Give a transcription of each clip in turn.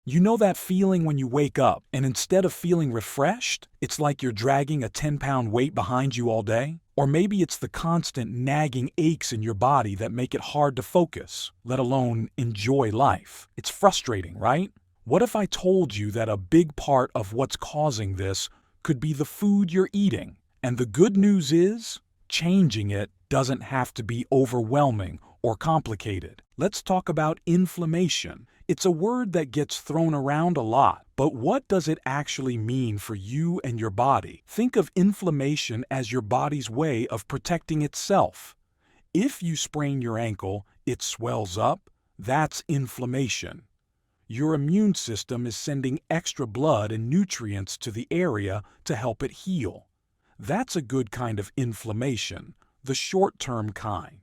You know that feeling when you wake up and instead of feeling refreshed, it's like you're dragging a 10-pound weight behind you all day? Or maybe it's the constant nagging aches in your body that make it hard to focus, let alone enjoy life. It's frustrating, right? What if I told you that a big part of what's causing this could be the food you're eating? And the good news is, changing it doesn't have to be overwhelming or complicated. Let's talk about inflammation. It's a word that gets thrown around a lot, but what does it actually mean for you and your body? Think of inflammation as your body's way of protecting itself. If you sprain your ankle, it swells up. That's inflammation. Your immune system is sending extra blood and nutrients to the area to help it heal. That's a good kind of inflammation, the short-term kind.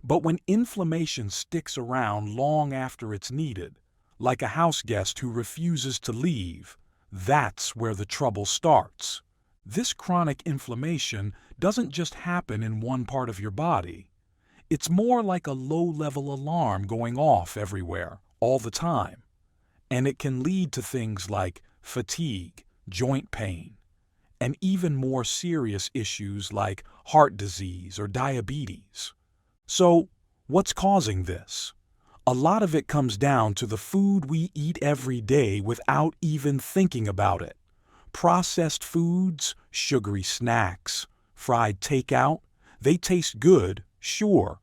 But when inflammation sticks around long after it's needed, like a house guest who refuses to leave, that's where the trouble starts. This chronic inflammation doesn't just happen in one part of your body. It's more like a low-level alarm going off everywhere, all the time. And it can lead to things like fatigue, joint pain, and even more serious issues like heart disease or diabetes. So, what's causing this? A lot of it comes down to the food we eat every day without even thinking about it. Processed foods, sugary snacks, fried takeout, they taste good, sure,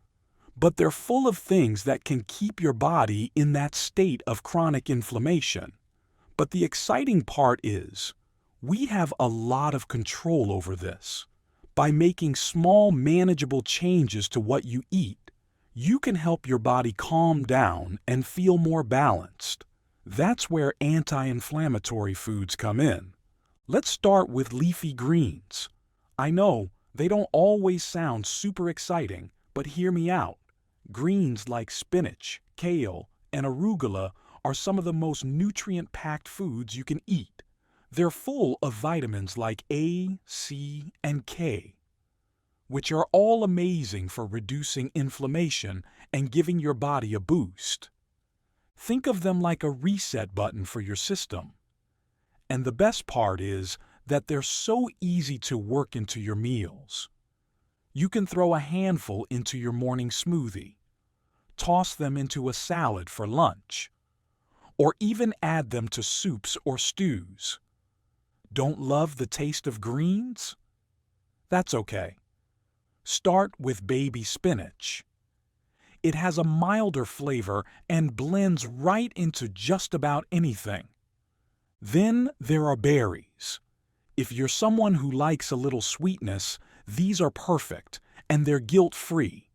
but they're full of things that can keep your body in that state of chronic inflammation. But the exciting part is, we have a lot of control over this. By making small, manageable changes to what you eat, you can help your body calm down and feel more balanced. That's where anti-inflammatory foods come in. Let's start with leafy greens. I know, they don't always sound super exciting, but hear me out. Greens like spinach, kale, and arugula are some of the most nutrient-packed foods you can eat. They're full of vitamins like A, C, and K, which are all amazing for reducing inflammation and giving your body a boost. Think of them like a reset button for your system. And the best part is that they're so easy to work into your meals. You can throw a handful into your morning smoothie, toss them into a salad for lunch, or even add them to soups or stews. Don't love the taste of greens? That's okay. Start with baby spinach. It has a milder flavor and blends right into just about anything. Then there are berries. If you're someone who likes a little sweetness, these are perfect, and they're guilt-free.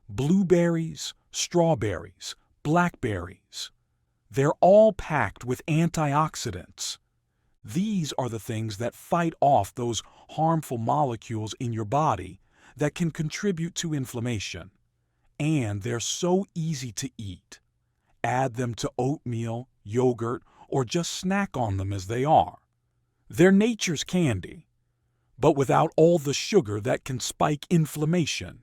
Blueberries, strawberries, blackberries. They're all packed with antioxidants. These are the things that fight off those harmful molecules in your body that can contribute to inflammation. And they're so easy to eat. Add them to oatmeal, yogurt, or just snack on them as they are. They're nature's candy, but without all the sugar that can spike inflammation.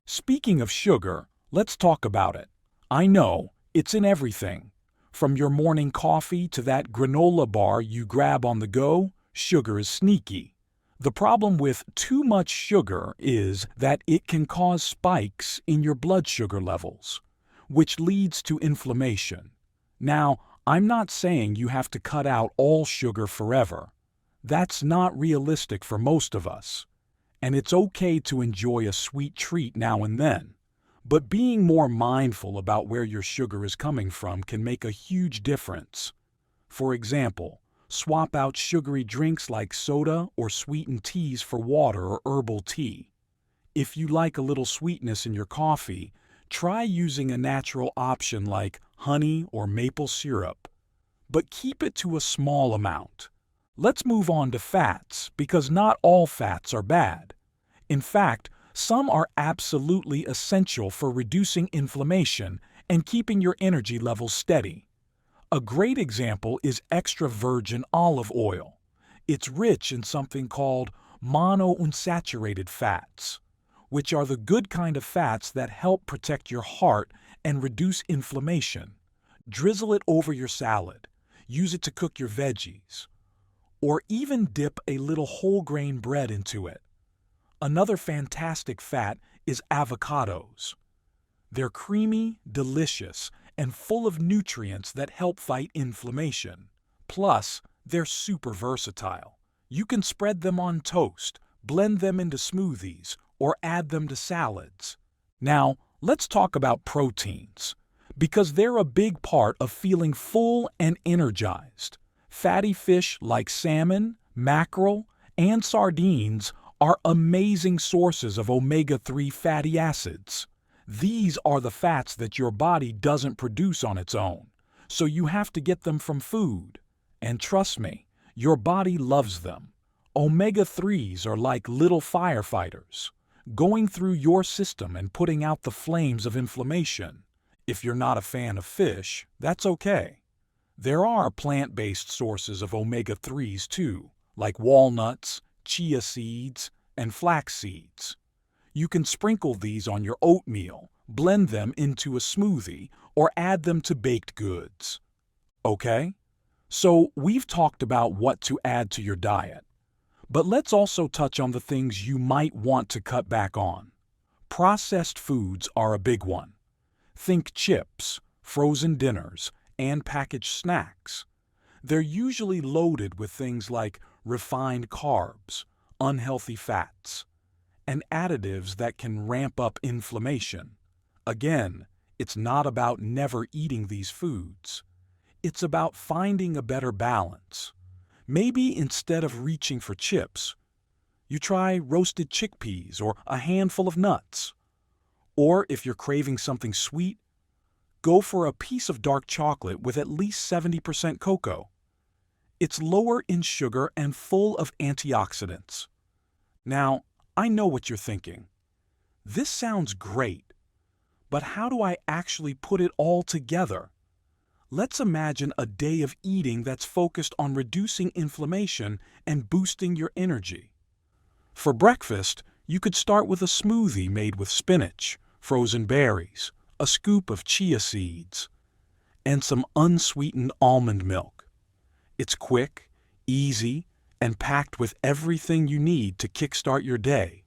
Speaking of sugar, let's talk about it. I know, it's in everything. From your morning coffee to that granola bar you grab on the go, sugar is sneaky. The problem with too much sugar is that it can cause spikes in your blood sugar levels, which leads to inflammation. Now, I'm not saying you have to cut out all sugar forever. That's not realistic for most of us. And it's okay to enjoy a sweet treat now and then. But being more mindful about where your sugar is coming from can make a huge difference. For example, swap out sugary drinks like soda or sweetened teas for water or herbal tea. If you like a little sweetness in your coffee, try using a natural option like honey or maple syrup. But keep it to a small amount. Let's move on to fats, because not all fats are bad. In fact, some are absolutely essential for reducing inflammation and keeping your energy levels steady. A great example is extra virgin olive oil. It's rich in something called monounsaturated fats, which are the good kind of fats that help protect your heart and reduce inflammation. Drizzle it over your salad. Use it to cook your veggies. Or even dip a little whole grain bread into it. Another fantastic fat is avocados. They're creamy, delicious, and full of nutrients that help fight inflammation. Plus, they're super versatile. You can spread them on toast, blend them into smoothies, or add them to salads. Now, let's talk about proteins, because they're a big part of feeling full and energized. Fatty fish like salmon, mackerel, and sardines are amazing sources of omega-3 fatty acids. These are the fats that your body doesn't produce on its own, so you have to get them from food. And trust me, your body loves them. Omega-3s are like little firefighters, going through your system and putting out the flames of inflammation. If you're not a fan of fish, that's okay. There are plant-based sources of omega-3s too, like walnuts, chia seeds, and flax seeds. You can sprinkle these on your oatmeal, blend them into a smoothie, or add them to baked goods. Okay? So we've talked about what to add to your diet. But let's also touch on the things you might want to cut back on. Processed foods are a big one. Think chips, frozen dinners, and packaged snacks. They're usually loaded with things like refined carbs, unhealthy fats, and additives that can ramp up inflammation. Again, it's not about never eating these foods. It's about finding a better balance. Maybe instead of reaching for chips, you try roasted chickpeas or a handful of nuts. Or if you're craving something sweet, go for a piece of dark chocolate with at least 70% cocoa. It's lower in sugar and full of antioxidants. Now, I know what you're thinking. This sounds great, but how do I actually put it all together? Let's imagine a day of eating that's focused on reducing inflammation and boosting your energy. For breakfast, you could start with a smoothie made with spinach, frozen berries, a scoop of chia seeds, and some unsweetened almond milk. It's quick, easy, and packed with everything you need to kickstart your day.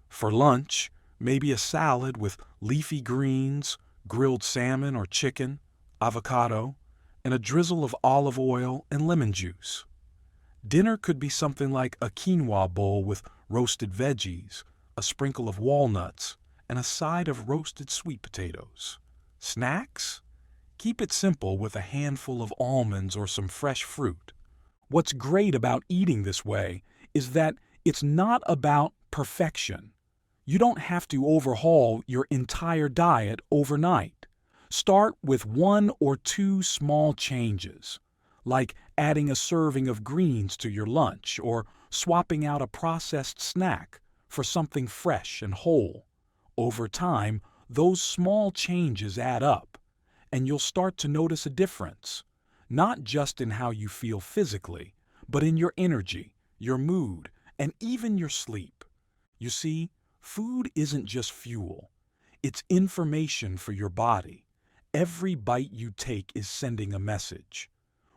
For lunch, maybe a salad with leafy greens, grilled salmon or chicken, avocado, and a drizzle of olive oil and lemon juice. Dinner could be something like a quinoa bowl with roasted veggies, a sprinkle of walnuts, and a side of roasted sweet potatoes. Snacks? Keep it simple with a handful of almonds or some fresh fruit. What's great about eating this way is that it's not about perfection. You don't have to overhaul your entire diet overnight. Start with 1 or 2 small changes, like adding a serving of greens to your lunch or swapping out a processed snack for something fresh and whole. Over time, those small changes add up, and you'll start to notice a difference, not just in how you feel physically, but in your energy, your mood, and even your sleep. You see, food isn't just fuel. It's information for your body. Every bite you take is sending a message.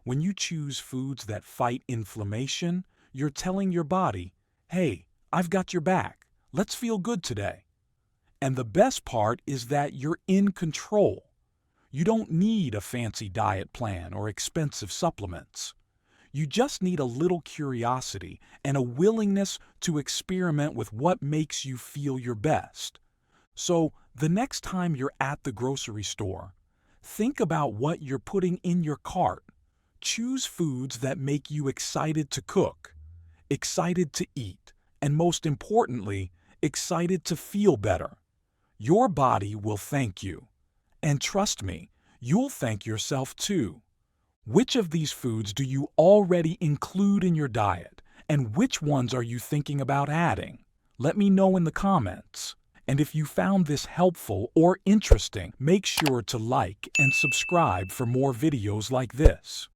When you choose foods that fight inflammation, you're telling your body, hey, I've got your back. Let's feel good today. And the best part is that you're in control. You don't need a fancy diet plan or expensive supplements. You just need a little curiosity and a willingness to experiment with what makes you feel your best. So, the next time you're at the grocery store, think about what you're putting in your cart. Choose foods that make you excited to cook, excited to eat, and most importantly, excited to feel better. Your body will thank you. And trust me, you'll thank yourself too. Which of these foods do you already include in your diet, and which ones are you thinking about adding? Let me know in the comments. And if you found this helpful or interesting, make sure to like and subscribe for more videos like this.